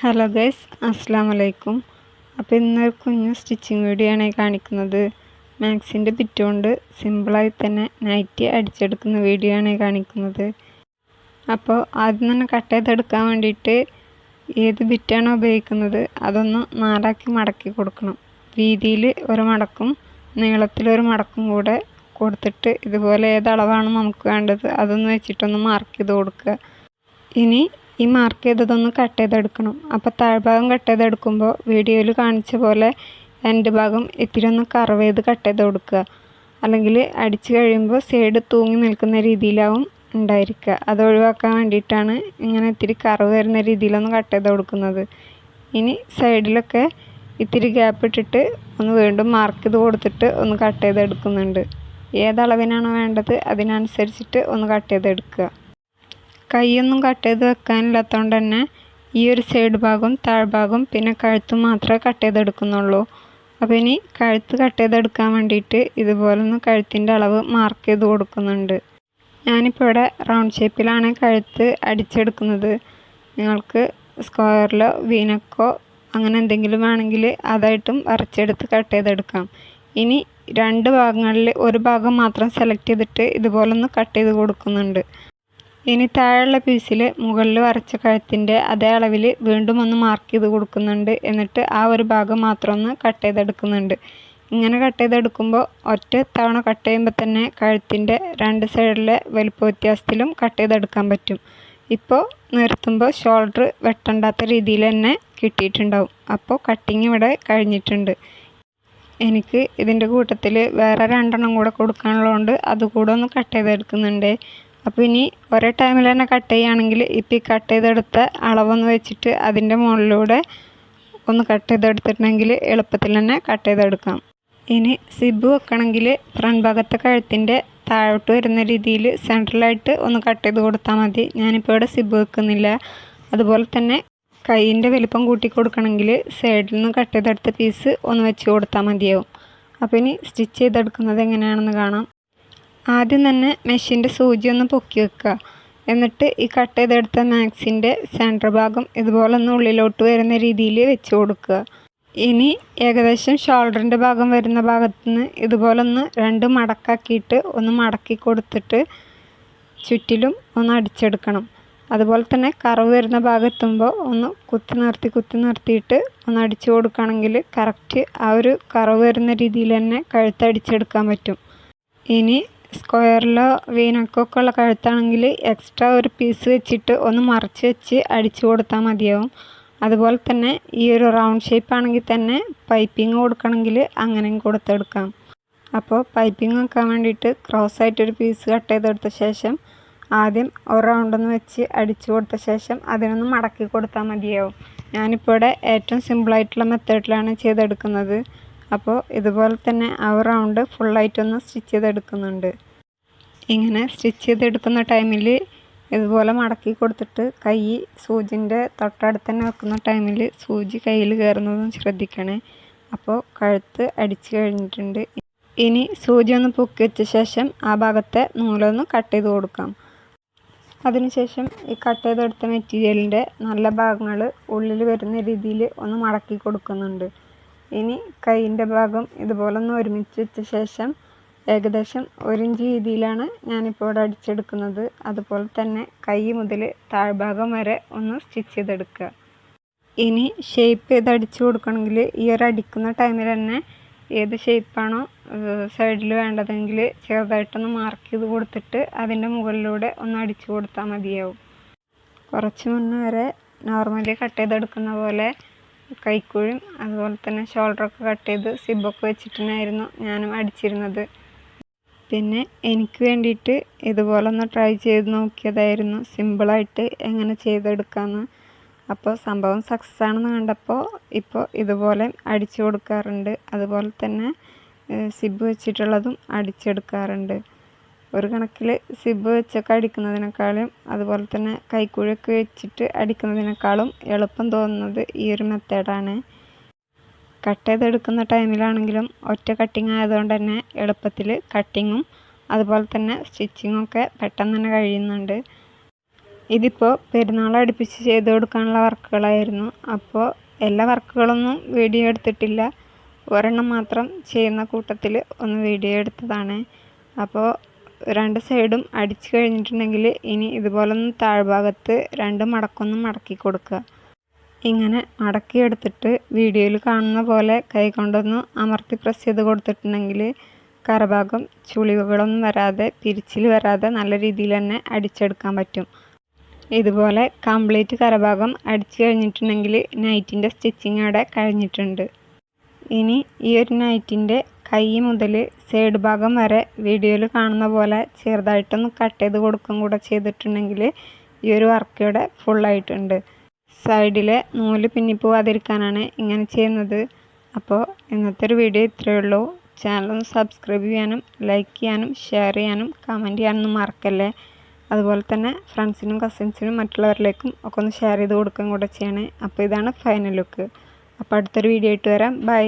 Hello guys, അസ്സാം വലൈക്കും. അപ്പോൾ ഇന്നൊരു കുഞ്ഞു സ്റ്റിച്ചിങ് വീഡിയോ ആണ് കാണിക്കുന്നത്. മാക്സിൻ്റെ ബിറ്റ് കൊണ്ട് സിമ്പിളായി തന്നെ നൈറ്റി അടിച്ചെടുക്കുന്ന വീഡിയോ ആണ് കാണിക്കുന്നത്. അപ്പോൾ ആദ്യം തന്നെ കട്ട് ചെയ്തെടുക്കാൻ വേണ്ടിയിട്ട് ഏത് ബിറ്റാണോ ഉപയോഗിക്കുന്നത് അതൊന്ന് നാലാക്കി മടക്കി കൊടുക്കണം. വീതിയിൽ ഒരു മടക്കും നീളത്തിലൊരു മടക്കും കൂടെ കൊടുത്തിട്ട് ഇതുപോലെ ഏതളവാണ് നമുക്ക് വേണ്ടത് അതൊന്ന് വെച്ചിട്ടൊന്ന് മാർക്ക് ചെയ്ത് കൊടുക്കുക. ഇനി ഈ മാർക്ക് ചെയ്തതൊന്ന് കട്ട് ചെയ്തെടുക്കണം. അപ്പോൾ താഴ്ഭാഗം കട്ട് ചെയ്തെടുക്കുമ്പോൾ വീഡിയോയിൽ കാണിച്ച പോലെ എൻഡ് ഭാഗം ഇത്തിരി ഒന്ന് കർവ് ചെയ്ത് കട്ട് ചെയ്ത് കൊടുക്കുക. അല്ലെങ്കിൽ അടിച്ച് കഴിയുമ്പോൾ സൈഡ് തൂങ്ങി നിൽക്കുന്ന രീതിയിലാവും ഉണ്ടായിരിക്കുക. അത് ഒഴിവാക്കാൻ വേണ്ടിയിട്ടാണ് ഇങ്ങനെ ഇത്തിരി കർവ് വരുന്ന രീതിയിലൊന്ന് കട്ട് ചെയ്ത് കൊടുക്കുന്നത്. ഇനി സൈഡിലൊക്കെ ഇത്തിരി ഗ്യാപ്പ് ഇട്ടിട്ട് ഒന്ന് വീണ്ടും മാർക്ക് ചെയ്ത് കൊടുത്തിട്ട് ഒന്ന് കട്ട് ചെയ്തെടുക്കുന്നുണ്ട്. ഏതളവിനാണോ വേണ്ടത് അതിനനുസരിച്ചിട്ട് ഒന്ന് കട്ട് ചെയ്തെടുക്കുക. കൈയൊന്നും കട്ട് ചെയ്ത് വെക്കാനില്ലാത്തതുകൊണ്ട് തന്നെ ഈ ഒരു സൈഡ് ഭാഗം താഴ്ഭാഗം പിന്നെ കഴുത്തും മാത്രമേ കട്ട് ചെയ്തെടുക്കുന്നുള്ളൂ. അപ്പോൾ ഇനി കഴുത്ത് കട്ട് ചെയ്തെടുക്കാൻ വേണ്ടിയിട്ട് ഇതുപോലെ ഒന്ന് കഴുത്തിൻ്റെ അളവ് മാർക്ക് ചെയ്ത് കൊടുക്കുന്നുണ്ട്. ഞാനിപ്പോൾ ഇവിടെ റൗണ്ട് ഷേപ്പിലാണ് കഴുത്ത് അടിച്ചെടുക്കുന്നത്. നിങ്ങൾക്ക് സ്ക്വയറിലോ വീനക്കോ അങ്ങനെ എന്തെങ്കിലും വേണമെങ്കിൽ അതായിട്ടും വരച്ചെടുത്ത് കട്ട് ചെയ്തെടുക്കാം. ഇനി രണ്ട് ഭാഗങ്ങളിൽ ഒരു ഭാഗം മാത്രം സെലക്ട് ചെയ്തിട്ട് ഇതുപോലെ ഒന്ന് കട്ട് ചെയ്ത് കൊടുക്കുന്നുണ്ട്. ഇനി താഴെയുള്ള പീസിൽ മുകളിൽ വരച്ച കഴുത്തിൻ്റെ അതേ അളവിൽ വീണ്ടും ഒന്ന് മാർക്ക് ചെയ്ത് കൊടുക്കുന്നുണ്ട്. എന്നിട്ട് ആ ഒരു ഭാഗം മാത്രം ഒന്ന് കട്ട് ചെയ്തെടുക്കുന്നുണ്ട്. ഇങ്ങനെ കട്ട് ചെയ്തെടുക്കുമ്പോൾ ഒറ്റ തവണ കട്ട് ചെയ്യുമ്പോൾ തന്നെ കഴുത്തിൻ്റെ രണ്ട് സൈഡിലെ വലുപ്പ വ്യത്യാസത്തിലും കട്ട് ചെയ്തെടുക്കാൻ പറ്റും. ഇപ്പോൾ നിർത്തുമ്പോൾ ഷോൾഡർ വെട്ടണ്ടാത്ത രീതിയിൽ തന്നെ കിട്ടിയിട്ടുണ്ടാവും. അപ്പോൾ കട്ടിങ് ഇവിടെ കഴിഞ്ഞിട്ടുണ്ട്. എനിക്ക് ഇതിൻ്റെ കൂട്ടത്തിൽ വേറെ രണ്ടെണ്ണം കൂടെ കൊടുക്കാനുള്ളതുകൊണ്ട് അതുകൂടെ ഒന്ന് കട്ട് ചെയ്തെടുക്കുന്നുണ്ട്. അപ്പോൾ ഇനി ഒരേ ടൈമിൽ തന്നെ കട്ട് ചെയ്യുകയാണെങ്കിൽ ഇപ്പോൾ ഈ കട്ട് ചെയ്തെടുത്ത അളവൊന്ന് വെച്ചിട്ട് അതിൻ്റെ മുകളിലൂടെ ഒന്ന് കട്ട് ചെയ്തെടുത്തിട്ടുണ്ടെങ്കിൽ എളുപ്പത്തിൽ തന്നെ കട്ട് ചെയ്തെടുക്കാം. ഇനി സിബ് വെക്കണമെങ്കിൽ ഫ്രണ്ട് ഭാഗത്തെ കഴുത്തിൻ്റെ താഴോട്ട് വരുന്ന രീതിയിൽ സെൻട്രലായിട്ട് ഒന്ന് കട്ട് ചെയ്ത് കൊടുത്താൽ മതി. ഞാനിപ്പോൾ ഇവിടെ സിബ് വെക്കുന്നില്ല. അതുപോലെ തന്നെ കൈയിൻ്റെ വലിപ്പം കൂട്ടി കൊടുക്കണമെങ്കിൽ സൈഡിൽ നിന്ന് കട്ട് ചെയ്തെടുത്ത പീസ് ഒന്ന് വെച്ച് കൊടുത്താൽ മതിയാവും. അപ്പോൾ ഇനി സ്റ്റിച്ച് ചെയ്തെടുക്കുന്നത് എങ്ങനെയാണെന്ന് കാണാം. ആദ്യം തന്നെ മെഷീൻ്റെ സൂചി ഒന്ന് പൊക്കി വെക്കുക. എന്നിട്ട് ഈ കട്ട് ചെയ്തെടുത്ത മാക്സിൻ്റെ സെൻറ്റർ ഭാഗം ഇതുപോലെ ഒന്ന് ഉള്ളിലോട്ട് വരുന്ന രീതിയിൽ വെച്ച് കൊടുക്കുക. ഇനി ഏകദേശം ഷോൾഡറിൻ്റെ ഭാഗം വരുന്ന ഭാഗത്ത് നിന്ന് ഇതുപോലെ ഒന്ന് രണ്ട് മടക്കാക്കിയിട്ട് ഒന്ന് മടക്കി കൊടുത്തിട്ട് ചുറ്റിലും ഒന്ന് അടിച്ചെടുക്കണം. അതുപോലെ തന്നെ കർവ് വരുന്ന ഭാഗം എത്തുമ്പോൾ ഒന്ന് കുത്തി നിർത്തിയിട്ട് ഒന്ന് അടിച്ചു കൊടുക്കുകയാണെങ്കിൽ കറക്റ്റ് ആ ഒരു കർവ് വരുന്ന രീതിയിൽ തന്നെ കഴുത്ത് അടിച്ചെടുക്കാൻ പറ്റും. ഇനി സ്ക്വയറിലോ വീനക്കൊക്കെ ഉള്ള കഴുത്താണെങ്കിൽ എക്സ്ട്രാ ഒരു പീസ് വെച്ചിട്ട് ഒന്ന് മറച്ച് വെച്ച് അടിച്ചു കൊടുത്താൽ മതിയാവും. അതുപോലെ തന്നെ ഈ ഒരു റൗണ്ട് ഷേപ്പ് ആണെങ്കിൽ തന്നെ പൈപ്പിംഗ് കൊടുക്കണമെങ്കിൽ അങ്ങനെയും കൊടുത്തെടുക്കാം. അപ്പോൾ പൈപ്പിംഗ് വെക്കാൻ വേണ്ടിയിട്ട് ക്രോസ് ആയിട്ടൊരു പീസ് കട്ട് ചെയ്തെടുത്ത ശേഷം ആദ്യം ഒരു റൗണ്ടൊന്ന് വെച്ച് അടിച്ചു കൊടുത്ത ശേഷം അതിനൊന്ന് മടക്കി കൊടുത്താൽ മതിയാവും. ഞാനിപ്പോൾ ഇവിടെ ഏറ്റവും സിമ്പിളായിട്ടുള്ള മെത്തേഡിലാണ് ചെയ്തെടുക്കുന്നത്. അപ്പോൾ ഇതുപോലെ തന്നെ ആ റൗണ്ട് ഫുള്ളായിട്ടൊന്ന് സ്റ്റിച്ച് ചെയ്തെടുക്കുന്നുണ്ട്. ഇങ്ങനെ സ്റ്റിച്ച് ചെയ്തെടുക്കുന്ന ടൈമിൽ ഇതുപോലെ മടക്കി കൊടുത്തിട്ട് കൈ സൂചിൻ്റെ തൊട്ടടുത്ത് തന്നെ വെക്കുന്ന ടൈമിൽ സൂചി കയ്യിൽ കയറുന്നതും ശ്രദ്ധിക്കണേ. അപ്പോൾ കഴുത്ത് അടിച്ച് കഴിഞ്ഞിട്ടുണ്ട്. ഇനി സൂചി ഒന്ന് പൊക്കി വെച്ച ശേഷം ആ ഭാഗത്തെ നൂലൊന്ന് കട്ട് ചെയ്ത് കൊടുക്കാം. അതിനുശേഷം ഈ കട്ട് ചെയ്തെടുത്ത മെറ്റീരിയലിൻ്റെ നല്ല ഭാഗങ്ങൾ ഉള്ളിൽ വരുന്ന രീതിയിൽ ഒന്ന് മടക്കി കൊടുക്കുന്നുണ്ട്. ഇനി കൈയിൻ്റെ ഭാഗം ഇതുപോലെ ഒന്ന് ഒരുമിച്ച് വെച്ച ശേഷം ഏകദേശം 1 ഇഞ്ച് വീതിയിലാണ് ഞാനിപ്പോൾ ഇവിടെ അടിച്ചെടുക്കുന്നത്. അതുപോലെ തന്നെ കൈ മുതൽ താഴ്ഭാഗം വരെ ഒന്ന് സ്റ്റിച്ച് ചെയ്തെടുക്കുക. ഇനി ഷേപ്പ് ചെയ്ത് അടിച്ചു കൊടുക്കണമെങ്കിൽ ഈ ഒരു അടിക്കുന്ന ടൈമിൽ തന്നെ ഏത് ഷേപ്പാണോ സൈഡിൽ വേണ്ടതെങ്കിൽ ചെറുതായിട്ടൊന്ന് മാർക്ക് ചെയ്ത് കൊടുത്തിട്ട് അതിൻ്റെ മുകളിലൂടെ ഒന്ന് അടിച്ചു കൊടുത്താൽ മതിയാവും. കുറച്ച് മുന്നേ വരെ നോർമലി കട്ട് ചെയ്തെടുക്കുന്ന പോലെ കൈക്കുഴിയും അതുപോലെ തന്നെ ഷോൾഡറൊക്കെ കട്ട് ചെയ്ത് സിബൊക്കെ വെച്ചിട്ടായിരുന്നു ഞാനും അടിച്ചിരുന്നത്. പിന്നെ എനിക്ക് വേണ്ടിയിട്ട് ഇതുപോലെ ഒന്ന് ട്രൈ ചെയ്ത് നോക്കിയതായിരുന്നു സിമ്പിളായിട്ട് എങ്ങനെ ചെയ്തെടുക്കാമെന്ന്. അപ്പോൾ സംഭവം സക്സസ് ആണെന്ന് കണ്ടപ്പോൾ ഇപ്പോൾ ഇതുപോലെ അടിച്ചു കൊടുക്കാറുണ്ട്. അതുപോലെ തന്നെ സിബ് വെച്ചിട്ടുള്ളതും അടിച്ചെടുക്കാറുണ്ട്. ഒരു കണക്കിൽ സിബ് വെച്ചൊക്കെ അടിക്കുന്നതിനേക്കാളും അതുപോലെ തന്നെ കൈക്കുഴിയൊക്കെ വെച്ചിട്ട് അടിക്കുന്നതിനേക്കാളും എളുപ്പം തോന്നുന്നത് ഈ ഒരു മെത്തേഡാണ്. കട്ട് ചെയ്തെടുക്കുന്ന ടൈമിലാണെങ്കിലും ഒറ്റ കട്ടിങ് ആയതുകൊണ്ട് തന്നെ എളുപ്പത്തിൽ കട്ടിങ്ങും അതുപോലെ തന്നെ സ്റ്റിച്ചിങ്ങും ഒക്കെ പെട്ടെന്ന് തന്നെ കഴിയുന്നുണ്ട്. ഇതിപ്പോൾ പെരുന്നാൾ അടുപ്പിച്ച് ചെയ്ത് കൊടുക്കാനുള്ള വർക്കുകളായിരുന്നു. അപ്പോൾ എല്ലാ വർക്കുകളൊന്നും വീഡിയോ എടുത്തിട്ടില്ല, ഒരെണ്ണം മാത്രം ചെയ്യുന്ന കൂട്ടത്തിൽ ഒന്ന് വീഡിയോ എടുത്തതാണ്. അപ്പോൾ 2 സൈഡും അടിച്ചു കഴിഞ്ഞിട്ടുണ്ടെങ്കിൽ ഇനി ഇതുപോലൊന്ന് താഴ്ഭാഗത്ത് 2 മടക്കൊന്ന് മടക്കി കൊടുക്കുക. ഇങ്ങനെ മടക്കിയെടുത്തിട്ട് വീഡിയോയിൽ കാണുന്ന പോലെ കൈകൊണ്ടൊന്ന് അമർത്തി പ്രസ് ചെയ്ത് കൊടുത്തിട്ടുണ്ടെങ്കിൽ കരഭാഗം ചുളിവുകളൊന്നും വരാതെ പിരിച്ചിൽ വരാതെ നല്ല രീതിയിൽ തന്നെ അടിച്ചെടുക്കാൻ പറ്റും. ഇതുപോലെ കംപ്ലീറ്റ് കരഭാഗം അടിച്ചു കഴിഞ്ഞിട്ടുണ്ടെങ്കിൽ നൈറ്റിൻ്റെ സ്റ്റിച്ചിങ് അവിടെ കഴിഞ്ഞിട്ടുണ്ട്. ഇനി ഈ ഒരു നൈറ്റിൻ്റെ കൈ മുതൽ സൈഡ് ഭാഗം വരെ വീഡിയോയിൽ കാണുന്ന പോലെ ചെറുതായിട്ടൊന്ന് കട്ട് ചെയ്ത് കൊടുക്കും കൂടെ ചെയ്തിട്ടുണ്ടെങ്കിൽ ഈ ഒരു വർക്ക് ഇവിടെ ഫുള്ളായിട്ടുണ്ട്. സൈഡിലെ നൂല് പിന്നിപ്പോവാതിരിക്കാനാണ് ഇങ്ങനെ ചെയ്യുന്നത്. അപ്പോൾ ഇന്നത്തെ ഒരു വീഡിയോ ഇത്രയേ ഉള്ളൂ. ചാനൽ സബ്സ്ക്രൈബ് ചെയ്യാനും ലൈക്ക് ചെയ്യാനും ഷെയർ ചെയ്യാനും കമൻറ്റ് ചെയ്യാനൊന്നും മറക്കല്ലേ. അതുപോലെ തന്നെ ഫ്രണ്ട്സിനും കസിൻസിനും മറ്റുള്ളവരിലേക്കും ഒക്കെ ഒന്ന് ഷെയർ ചെയ്ത് കൊടുക്കുകയും കൂടെ ചെയ്യണേ. അപ്പോൾ ഇതാണ് ഫൈനൽ ലുക്ക്. അപ്പോൾ അടുത്തൊരു വീഡിയോ ആയിട്ട് വരാം. ബൈ.